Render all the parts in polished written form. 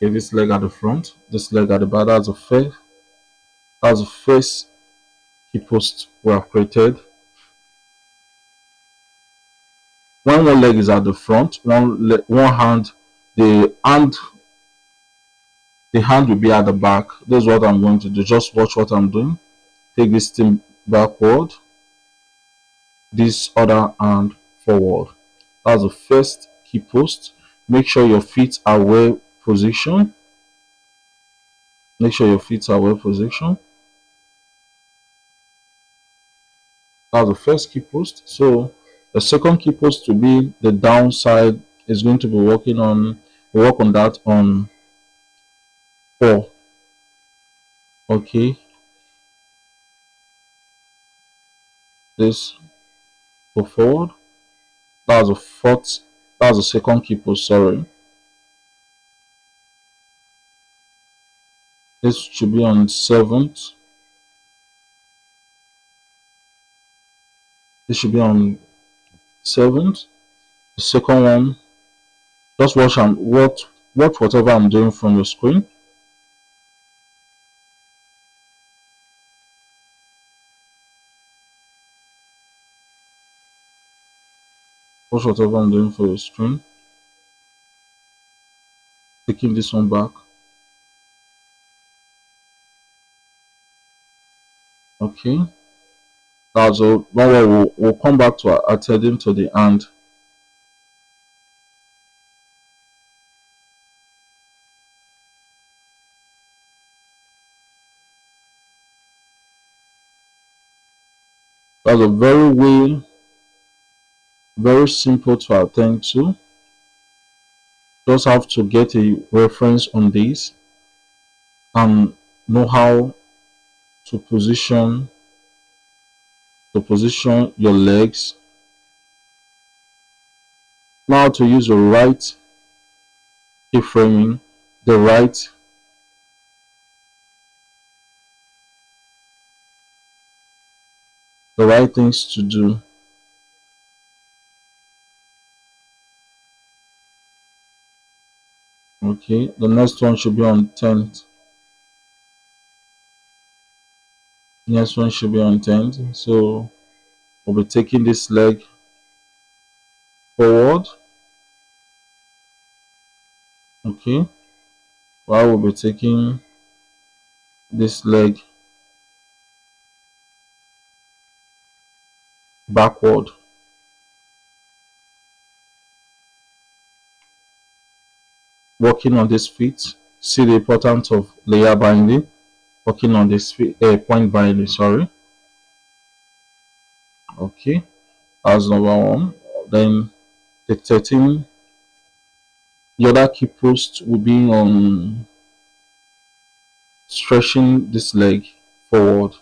Okay, this leg at the front, this leg at the back. That's the first key post we have created. When one leg is at the front, one hand, the hand the hand will be at the back. This is what I'm going to do. Just watch what I'm doing. Take this thing backward, this other hand forward. That's the first key post. Make sure your feet are well positioned. Make sure your feet are well positioned. That's the first key post. So the second key post to be the downside is going to be work on that on 4. Okay, this go forward. That's the fourth. That's the second key post. Sorry, this should be on 7th. This should be on 7th. The second one, just watch whatever I'm doing from your screen. Watch whatever I'm doing for your screen. Taking this one back. Okay. That's all. Don't worry, we'll come back to attending to the hand. That's a very simple to attend to. Just have to get a reference on this and know how to position your legs. Know how to use the right keyframing, the right things to do. Okay, the next one should be on 10th. Next one should be on 10th. So we'll be taking this leg forward. Okay, while we'll be taking this leg backward. Working on this feet. See the importance of layer binding. Working on this feet, point binding. Sorry. Okay, that's number one. Then the 13, the other key post will be on stretching this leg forward.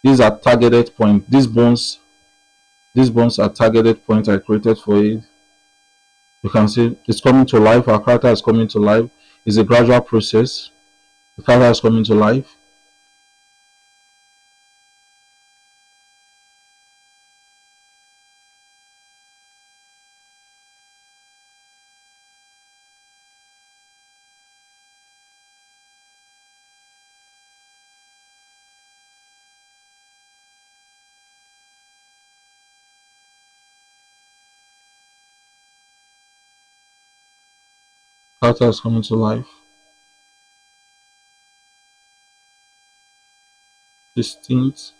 These are targeted points. These bones are targeted points I created for it. You can see it's coming to life. Our character is coming to life. It's a gradual process. The character is coming to life. Character is coming to life. 16th.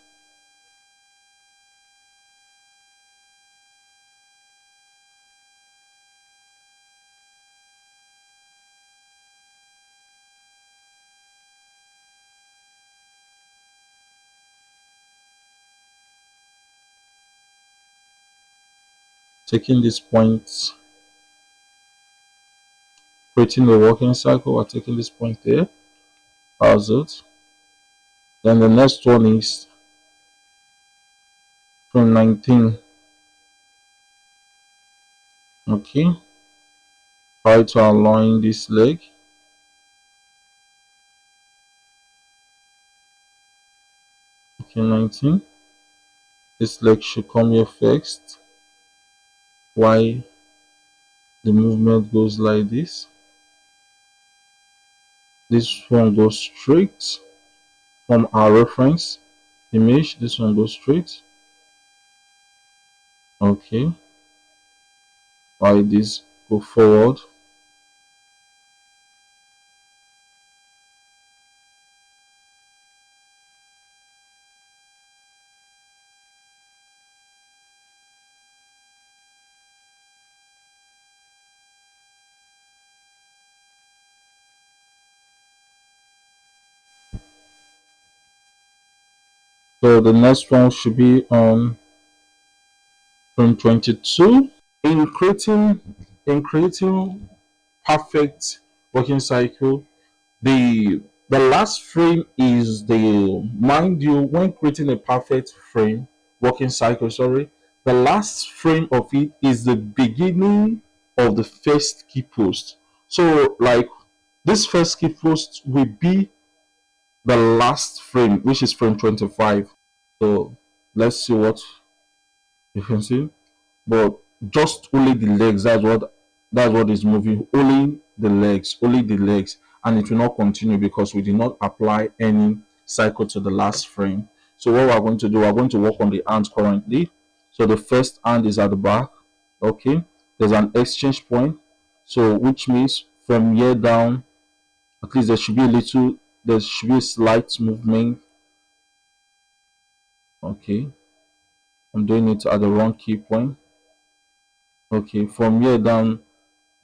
Taking this point, creating the walking cycle. We're taking this point there. How's it? Then the next one is from 19. Okay. Try to align this leg. Okay, 19. This leg should come here first. Why the movement goes like this. This one goes straight from our reference image. This one goes straight. Okay. Why this go forward. So the next one should be on frame 22. In creating perfect working cycle, the last frame is the mind you when creating a perfect frame working cycle, sorry, the last frame of it is the beginning of the first key post. So like this first key post will be the last frame, which is frame 25. So let's see what you can see. But just only the legs, that's what is moving. Only the legs, and it will not continue because we did not apply any cycle to the last frame. So what we're going to do, we're going to work on the hand currently. So the first hand is at the back. Okay, there's an exchange point, so which means from here down, at least there should be a slight movement. Okay, I'm doing it at the wrong key point. Okay, from here down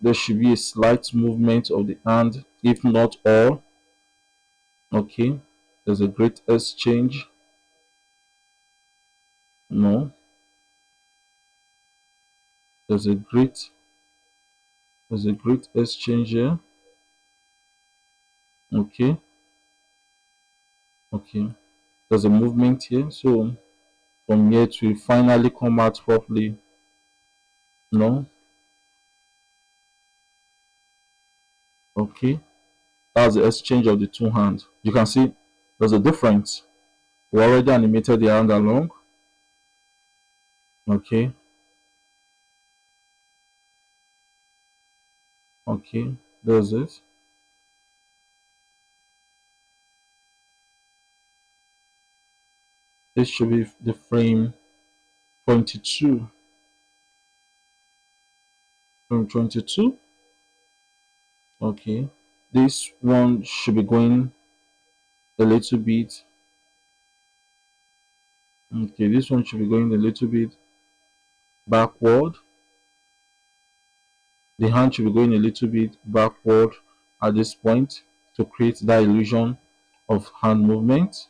there should be a slight movement of the hand, if not all. Okay, there's a great exchange. No, there's a great there's a great exchange here. Okay, okay, there's a movement here. So from here to finally come out properly. No, okay, that's the exchange of the two hands. You can see there's a difference. We already animated the hand along. Okay, okay, there's it. This should be the frame 22. Frame 22. Okay, this one should be going a little bit. Okay, this one should be going a little bit backward. The hand should be going a little bit backward at this point to create that illusion of hand movement.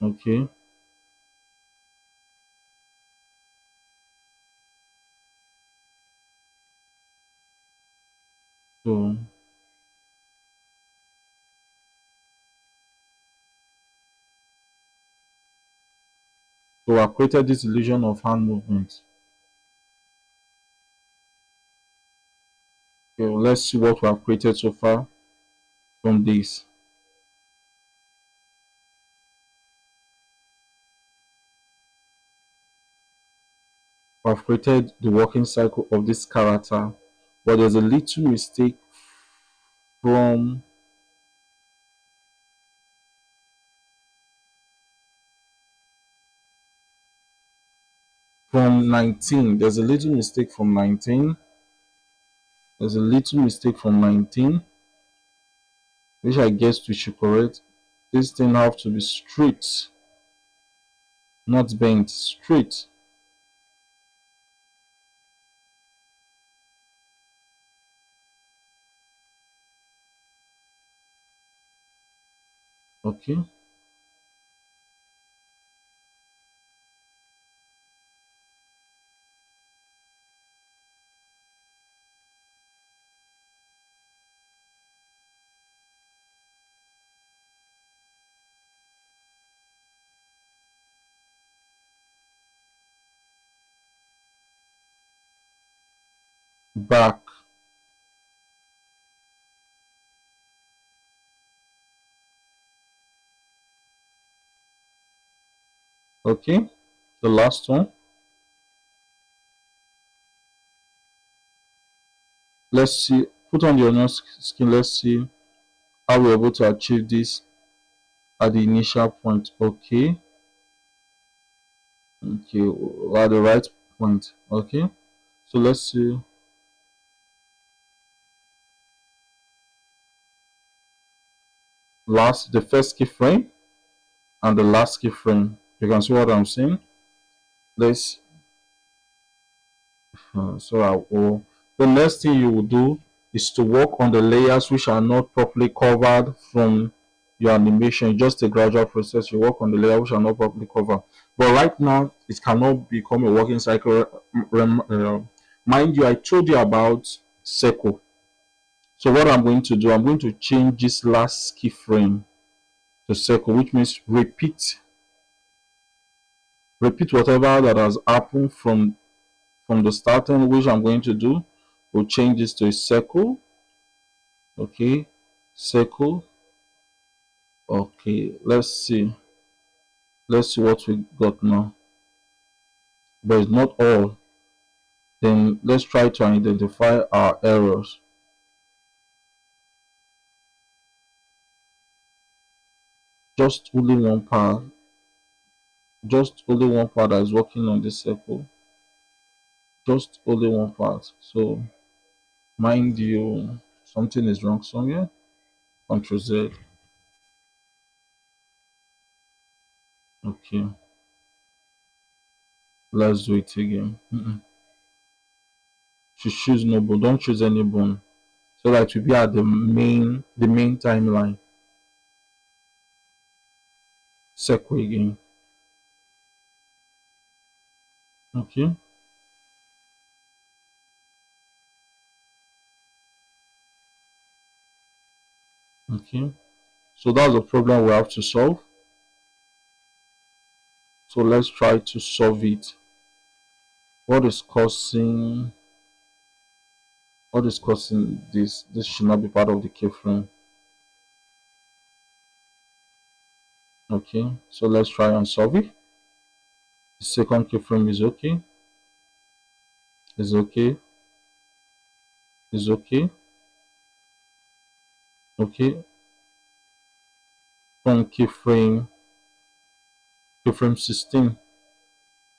Okay, so so I created this illusion of hand movement. Okay, well, let's see what we have created so far from this. We have created the working cycle of this character, but there's a little mistake from from 19. There's a little mistake from 19. There's a little mistake from 19, which I guess we should correct. This thing have to be straight, not bent, straight. Okay, back. Okay, the last one. Let's see, put on the onion skin. Let's see how we're able to achieve this at the initial point. Okay, okay, we're at the right point. Okay, so let's see. The first keyframe and the last keyframe. You can see what I'm saying. Let's so I will. The next thing you will do is to work on the layers which are not properly covered from your animation. Just a gradual process. You work on the layers which are not properly covered. But right now, it cannot become a working cycle. Mind you, I told you about circle. So what I'm going to do, I'm going to change this last keyframe to circle, which means repeat whatever that has happened from the starting, which I'm going to do. We'll change this to a circle. Okay, circle. Okay, let's see what we got now, but it's not all. Then let's try to identify our errors. Just only one part, just only one part that is working on this circle, just only one part. So mind you, something is wrong somewhere. Control Z. Okay, let's do it again. Choose no bone, don't choose any bone, so that it will be at the main timeline. Circle again. Okay, okay, so that's the problem we have to solve. So let's try to solve it. What is causing this? This should not be part of the keyframe. Okay, so let's try and solve it. The second keyframe is okay, is okay, is okay, okay. From keyframe 16,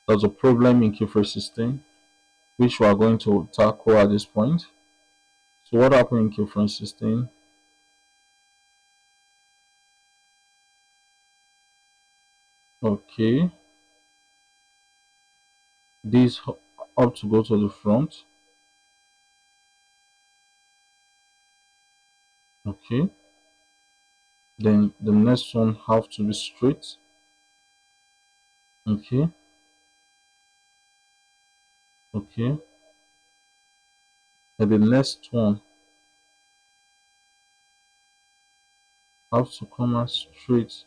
there's a problem in keyframe 16 which we are going to tackle at this point. So what happened in keyframe 16? Okay, this have to go to the front. Okay, then the next one have to be straight. Okay, okay, and the next one have to come out straight.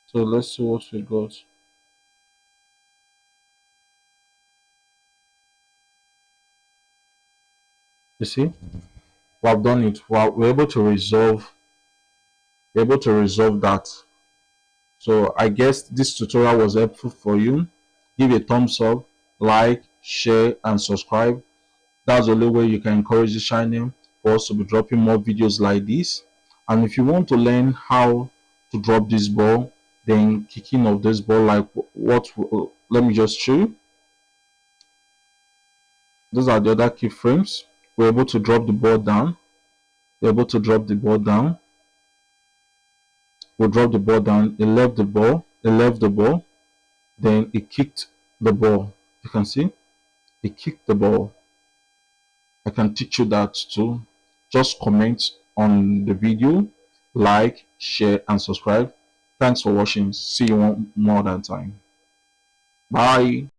So let's see what we got. You see, we have done it. We're able to resolve that. So I guess this tutorial was helpful for you. Give a thumbs up, like, share, and subscribe. That's the only way you can encourage the channel for us to be dropping more videos like this. And if you want to learn how to drop this ball, then kicking of this ball, like what, let me just show you. Those are the other keyframes. We're able to drop the ball down. We're able to drop the ball down. We'll drop the ball down. It left the ball. It left the ball. Then it kicked the ball. You can see it kicked the ball. I can teach you that too. Just comment on the video, like, share, and subscribe. Thanks for watching. See you one more than time. Bye.